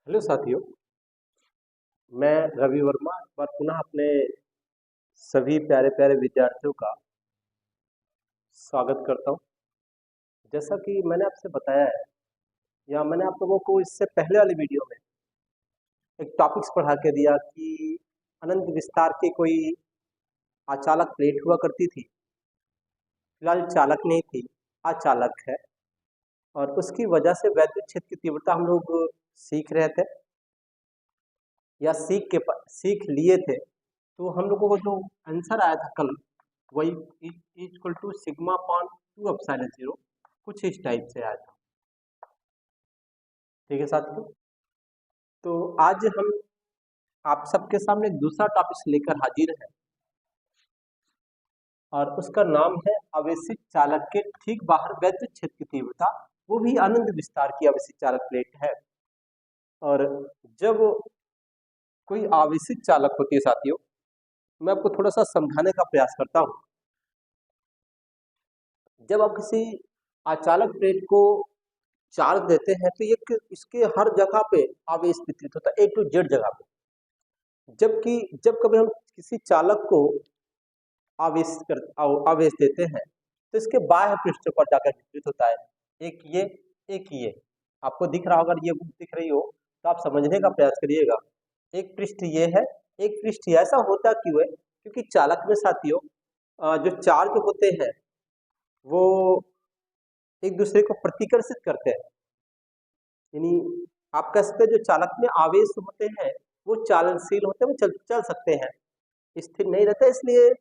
Hello साथियों, मैं रवि वर्मा एक बार पुनः अपने सभी प्यारे प्यारे विद्यार्थियों का स्वागत करता हूं। जैसा कि मैंने आपसे बताया है या मैंने आप लोगों को इससे पहले वाली वीडियो में एक टॉपिक्स पढ़ा के दिया कि अनंत विस्तार की कोई अचालक प्लेट हुआ करती थी। फिलहाल चालक नहीं थी, अचालक है। और उसकी वजह से वैद्युत क्षेत्र की तीव्रता हम लोग सीख रहे थे या सीख लिए थे। तो हम लोगों को जो आंसर आया था कल, वही equal to sigma upon 2 epsilon 0 कुछ इस टाइप से आया था। ठीक है साथियों, तो आज हम आप सबके सामने एक दूसरा टॉपिक लेकर हाजिर है और उसका नाम है आवेशित चालक के ठीक बाहर वैद्युत क्षेत्र की तीव्रता, वो भी अनंत विस्तार की आवेशित चालक प्लेट है। और जब कोई आवेशित चालक होती है साथियों, मैं आपको थोड़ा सा समझाने का प्रयास करता हूं। जब आप किसी अचालक प्लेट को चार्ज देते हैं तो ये इसके हर जगह पे आवेश वितरित होता है, A to Z जगह पे। जबकि जब कभी हम किसी चालक को आवेश देते हैं तो इसके बाह्य पृष्ठ पर जाकर वितरित होता है। एक ये आपको दिख रहा होगा, ये बुक दिख रही हो तो आप समझने का प्रयास करिएगा। एक पृष्ठ ये है, एक पृष्ठ ये। ऐसा होता क्यों है? क्योंकि चालक में साथियों जो चार्ज होते हैं वो एक दूसरे को प्रतिकर्षित करते हैं। यानी आप कह सकते हैं जो चालक में आवेश होते हैं वो चालनशील होते हैं, वो चल सकते हैं, स्थिर नहीं रहते। इसलिए ये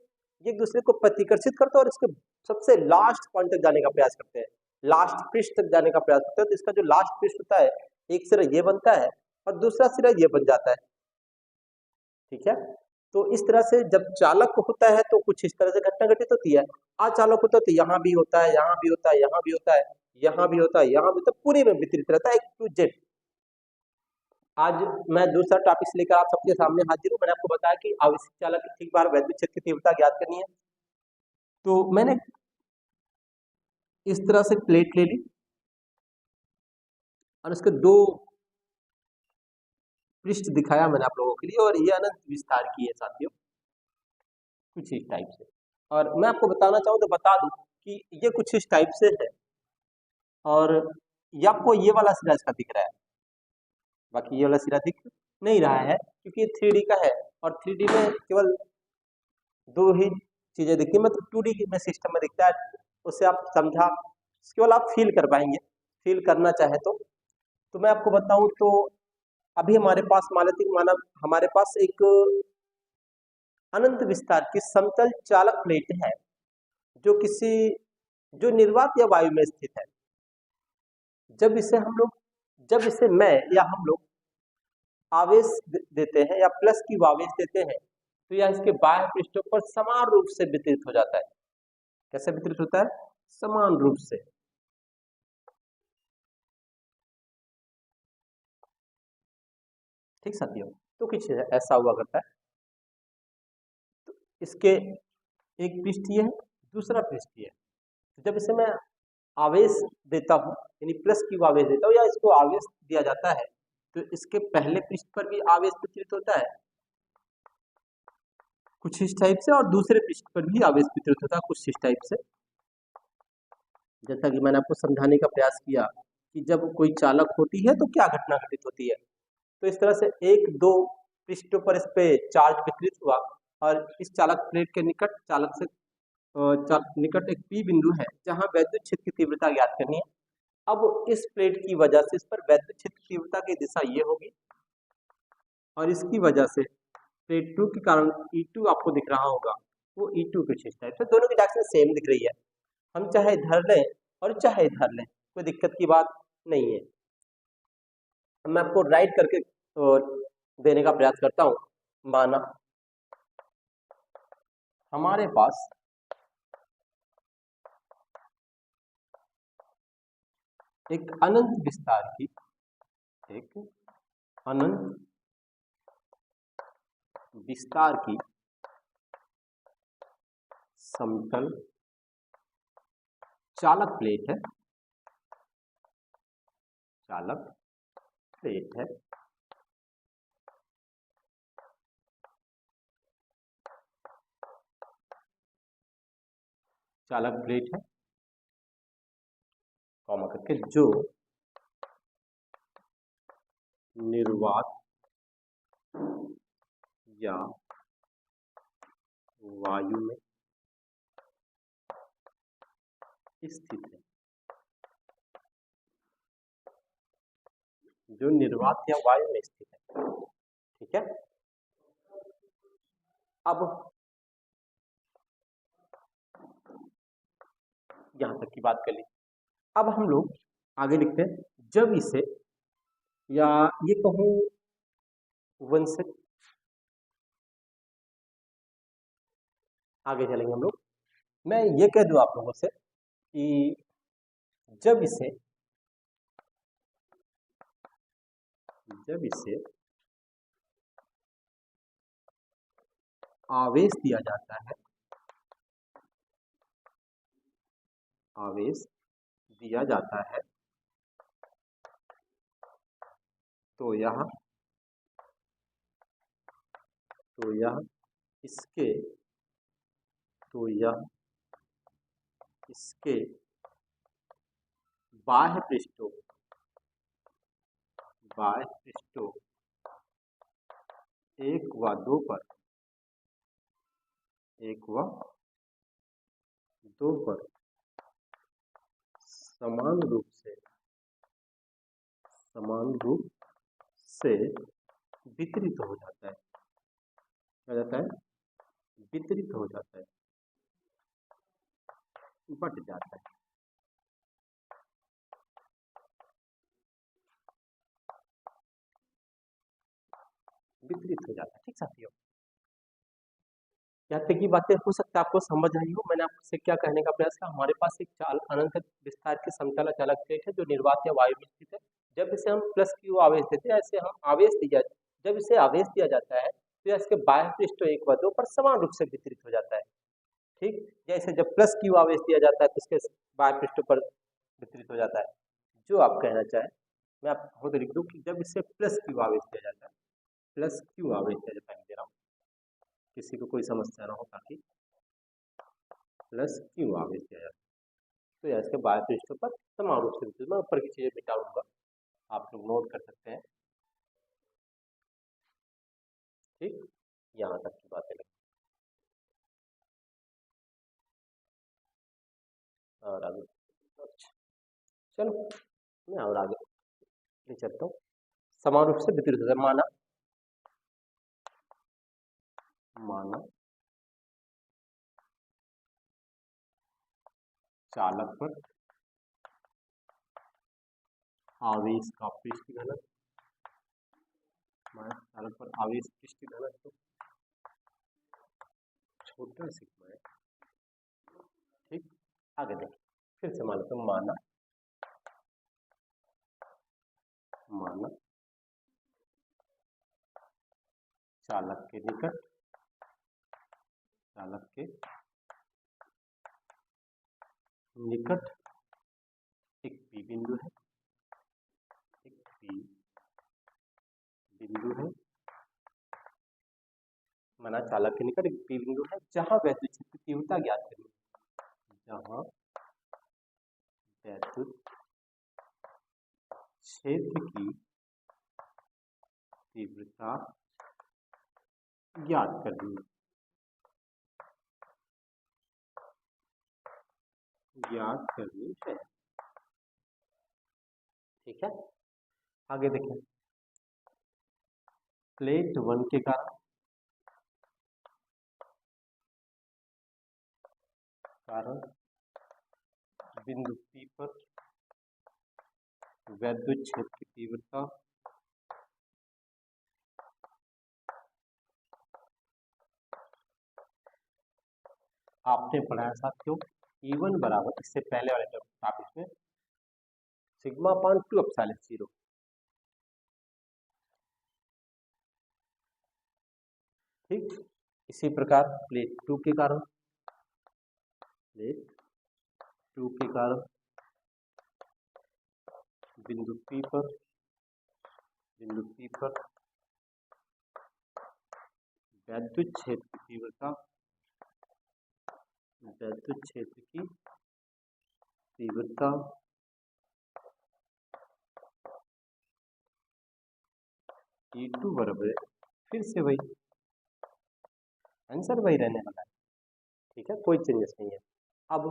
एक दूसरे को प्रतिकर्षित करते हैं और इसके सबसे लास्ट पॉइंट तक जाने का प्रयास करते हैं, लास्ट पृष्ठ तक जाने का प्रयास करते हैं। तो इसका जो लास्ट पृष्ठ होता है, एक सिरा ये बनता है और दूसरा सिरा ये बन जाता है। ठीक है, तो इस तरह से जब चालक होता है तो कुछ इस तरह से घटना घटित होती है। अचालक होता है तो यहाँ भी होता है, यहाँ भी होता है, यहाँ भी होता है, यहाँ भी होता है, यहाँ भी होता है, पूरे में वितरित रहता है A to Z। आज मैं दूसरा टॉपिक लेकर आप सबके सामने हाजिर हूँ। मैंने आपको बताया कि आवेशित चालक की ठीक बाहर वैद्युत क्षेत्र की तीव्रता ज्ञात करनी है। तो मैंने इस तरह से प्लेट ले ली और उसके दो पृष्ठ दिखाया मैंने आप लोगों के लिए, और ये अनंत विस्तार की है साथियों, कुछ इस टाइप से। और मैं आपको बताना चाहूँ तो बता दूं कि ये कुछ इस टाइप से है और ये आपको ये वाला सिरा इसका दिख रहा है, बाकी ये वाला सिरा दिख नहीं रहा है क्योंकि ये 3D का है और 3D में केवल दो ही चीजें दिखती है। मतलब 2D में सिस्टम में दिखता है, उससे आप समझा, केवल आप फील कर पाएंगे, फील करना चाहे तो मैं आपको बताऊं तो अभी हमारे पास मानव हमारे पास एक अनंत विस्तार की समतल चालक प्लेट है जो निर्वात या वायु में स्थित है। जब इसे मैं या हम लोग आवेश देते हैं या प्लस की आवेश देते हैं तो यह इसके बाह्य पृष्ठों पर समान रूप से वितरित हो जाता है। कैसे वितरित होता है? समान रूप से। ठीक साथियों, तो कुछ ऐसा हुआ करता है। तो इसके एक पृष्ठ ये है, दूसरा पृष्ठ ये है। जब इसे मैं आवेश देता हूं, यानी प्लस की आवेश देता हूं या इसको आवेश दिया जाता है तो इसके पहले पृष्ठ पर भी आवेश वितरित होता है कुछ इस टाइप से, और दूसरे पृष्ठ पर भी आवेश वितरित होता है कुछ इस टाइप से। जैसा कि मैंने आपको समझाने का प्रयास किया कि जब कोई चालक होती है तो क्या घटना घटित होती है। तो इस तरह से एक दो पृष्ठों पर इस पे चार्ज वितरित हुआ और इस चालक प्लेट के निकट एक पी बिंदु है जहां वैद्युत क्षेत्र की तीव्रता ज्ञात करनी है। अब इस प्लेट की वजह से इस पर वैद्युत क्षेत्र की तीव्रता की दिशा ये होगी और इसकी वजह से प्लेट 2 के कारण E2 आपको दिख रहा होगा, वो E2 कुछ इस टाइप से। दोनों की डायरेक्शन सेम दिख रही है, हम चाहे इधर लें और चाहे इधर लें, कोई दिक्कत की बात नहीं है। मैं आपको राइट करके देने का प्रयास करता हूं। माना हमारे पास एक अनंत विस्तार की समतल चालक प्लेट है चालक प्लेट है, कॉमा करके, जो निर्वात या वायु में स्थित है, जो निर्वात या वायु में स्थित है। ठीक है, अब यहां तक की बात कर ली। अब हम लोग आगे लिखते हैं, जब इसे, या ये कहूं वंशज, आगे चलेंगे हम लोग। मैं ये कह दूं आप लोगों से कि जब इसे आवेश दिया जाता है, आवेश दिया जाता है, तो यह इसके बाह्य पृष्ठों एक व दो पर समान रूप से वितरित हो जाता है। क्या जाता है? वितरित हो जाता है, बट जाता है। वितरित हो जाता है। ठीक साथियों, यहाँ तक की बातें हो सकता है आपको समझ आई हो। मैंने आपसे क्या कहने का प्रयास किया, हमारे पास एक अनंत विस्तार की समतल चालक प्लेट है जो निर्वात या वायु में स्थित है। जब इसे हम प्लस क्यू आवेश देते हैं, ऐसे हम आवेश दिया, जब इसे आवेश दिया जाता है तो इसके बाह्य पृष्ठ एक व दो पर समान रूप से वितरित हो जाता है। ठीक, जैसे जब प्लस क्यू आवेश दिया जाता है तो इसके बाह्य पृष्ठ पर वितरित हो जाता है। जो आप कहना चाहें मैं आप खुद लिख दूं कि जब इसे प्लस क्यू आवेश दिया जाता है, प्लस क्यू आवेश दिया जाता है, दे रहा हूं किसी को कोई समस्या ना हो, ताकि प्लस क्यू आवेश दिया जाता है तो यह इसके बाह्य पृष्ठों पर समान रूप से वितरित। मैं ऊपर की चीजें मिटा दूंगा, आप लोग नोट कर सकते हैं। ठीक, यहाँ तक की बातें लगी और आगे चलो मैं और आगे ले चलता हूँ। समान रूप से वितरित होता है, माना चालक पर आवेश का पृष्ठ घनत्व, चालक पर आवेश पृष्ठ घनत्व छोटा सिग्मा है। ठीक, आगे देखिए, फिर से मान लेते हैं, माना चालक के निकट, एक पी बिंदु है, माना चालक के निकट एक पी बिंदु है जहां वैद्युत क्षेत्र की तीव्रता ज्ञात करनी, जहां वैद्युत क्षेत्र की तीव्रता ज्ञात करनी है। ठीक है, आगे देखें, प्लेट 1 के कारण बिंदु P पर वैद्युत क्षेत्र की तीव्रता आपने पढ़ाया साथियों, E1 बराबर, इससे पहले वाले टॉपिक में, सिग्मा अपान 2 एप्सिलॉन 0। ठीक, इसी प्रकार प्लेट 2 के कारण बिंदु P पर वैद्युत क्षेत्र की तीव्रता वैद्युत क्षेत्र की तीव्रता E2 बराबर फिर से वही आंसर वही रहने वाला है। ठीक है, कोई चेंजेस नहीं है। अब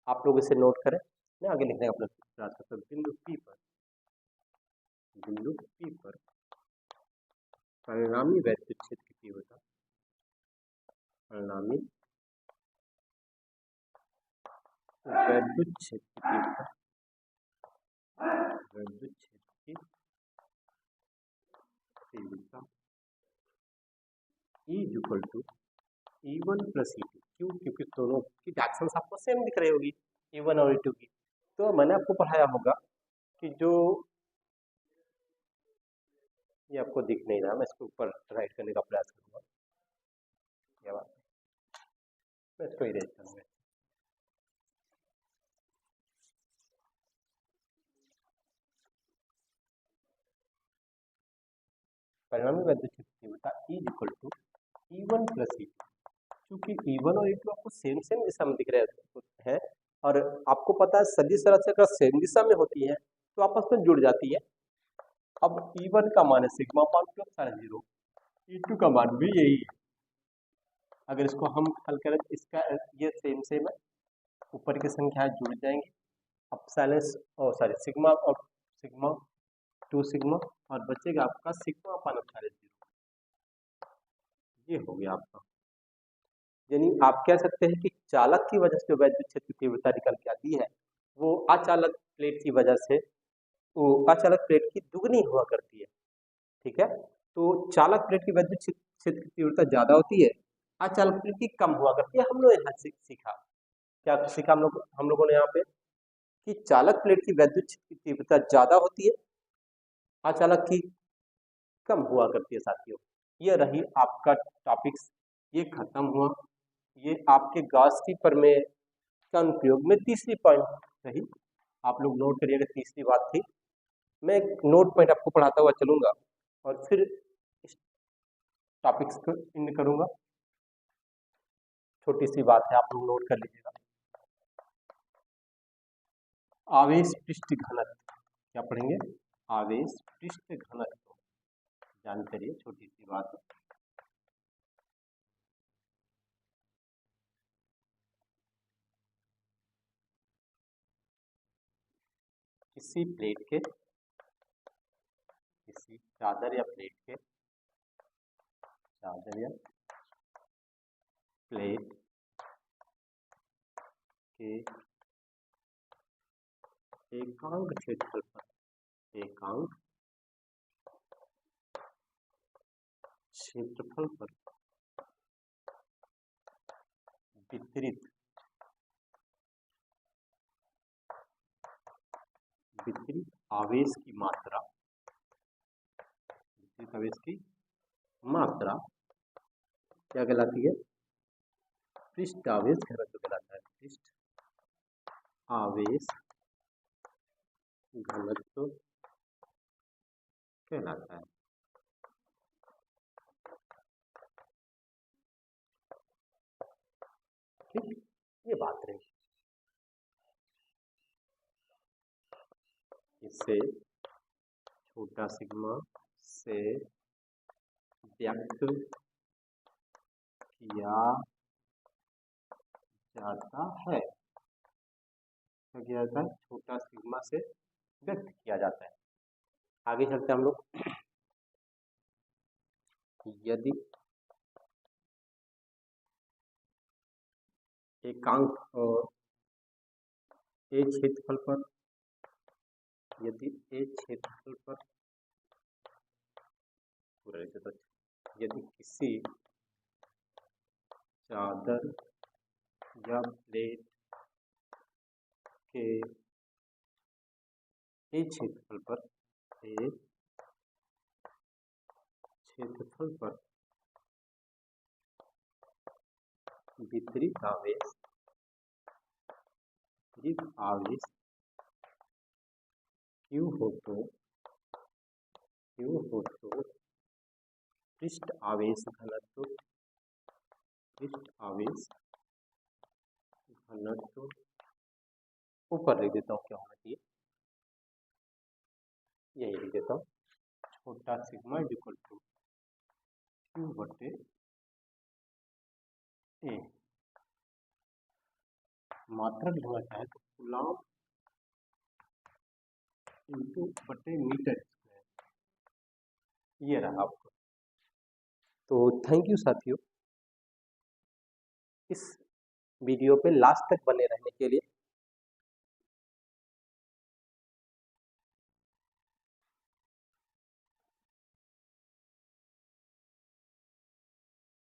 आप लोग इसे नोट करें, मैं आगे लिखने का प्रयास करता हूँ। बिंदु P पर परिणामी वैद्युत क्षेत्र की तीव्रता, परिणामी वैद्युत क्षेत्र की तीव्रता, वैद्युत क्षेत्र की तीव्रता E equal to E1 plus E2। क्यों? क्योंकि दोनों की डायरेक्शंस आपको सेम दिख रही होगी, E1 और E2 की। तो मैंने आपको पढ़ाया होगा कि जो ये आपको दिख नहीं रहा, मैं इसके ऊपर राइट करने का प्रयास करूंगा। क्या बात है, मैं इसको इरेज करूंगा। परिणामी वैद्युत क्षेत्र की तीव्रता E equal to E1 plus E2। क्योंकि E1 और E2 आपको सेम सेम दिशा में दिख रहे हैं और आपको पता है सदिश राशि अगर सेम दिशा में होती है तो आपस में जुड़ जाती है। अब E1 का मान है सिग्मा पान साइन 0, E2 का मान भी यही है। अगर इसको हम हल करें तो इसका ये सेम सेम है, ऊपर की संख्या जुड़ जाएंगी। अब साइलेंस और सॉरी सिग्मा और सिग्मा 2 सिग्मा और बचेगा आपका सिग्मा पान 0। ये हो गया आपका। यानी आप कह सकते हैं कि चालक की वजह से जो वैद्युत क्षेत्र की तीव्रता निकल के आती है वो अचालक प्लेट की वजह से वो अचालक प्लेट की दुगनी हुआ करती है। ठीक है, तो चालक प्लेट की वैद्युत क्षेत्र की तीव्रता ज्यादा होती है, अचालक प्लेट की कम हुआ करती है। हम लोग यहाँ सीखा, क्या सीखा हम लोगों ने यहाँ पे कि चालक प्लेट की वैद्युत क्षेत्र की तीव्रता ज्यादा होती है, अचालक की कम हुआ करती है। साथियों, ये रही आपका टॉपिक्स, ये खत्म हुआ। ये आपके गॉस की प्रमेय का अनुप्रयोग में तीसरी पॉइंट रही। आप लोग नोट करिएगा, तीसरी बात थी। मैं एक नोट पॉइंट आपको पढ़ाता हुआ चलूंगा और फिर इस टॉपिक्स को इन करूंगा। छोटी सी बात है, आप लोग नोट कर लीजिएगा। आवेश पृष्ठ घनत्व क्या पढ़ेंगे? आवेश पृष्ठ घनत्व जान करिए, छोटी सी बात है। किसी प्लेट के, किसी चादर या प्लेट के, चादर या प्लेट के एकांक क्षेत्रफल पर, एकांक क्षेत्रफल पर वितरित आवेश की मात्रा, वितरित आवेश की मात्रा क्या कहलाती है? पृष्ठ आवेश घनत्व कहलाता है। पृष्ठ आवेश घनत्व कहलाता है। ठीक, ये बात रही। इससे छोटा सिग्मा से व्यक्त किया जाता है, क्या किया जाता है? छोटा सिग्मा से व्यक्त किया जाता है। आगे चलते हम लोग। यदि एकांक ए क्षेत्रफल पर, यदि ए क्षेत्रफल पर पूरा, यदि किसी चादर या प्लेट के ए क्षेत्रफल पर, ए क्षेत्रफल पर वितरित आवेश Q हो तो पृष्ठ आवेश घनत्व, पृष्ठ आवेश 100 टू ऊपर लिख देता हूँ, क्या होना चाहिए, यही लिख देता हूँ, छोटा sigma is equal to Q बटे ए। मात्रक ढूंढना चाहे तो कूलम्ब इंटू बटे मीटर स्क्वायर, ये रहा आपको। तो थैंक यू साथियों, इस वीडियो पे लास्ट तक बने रहने के लिए।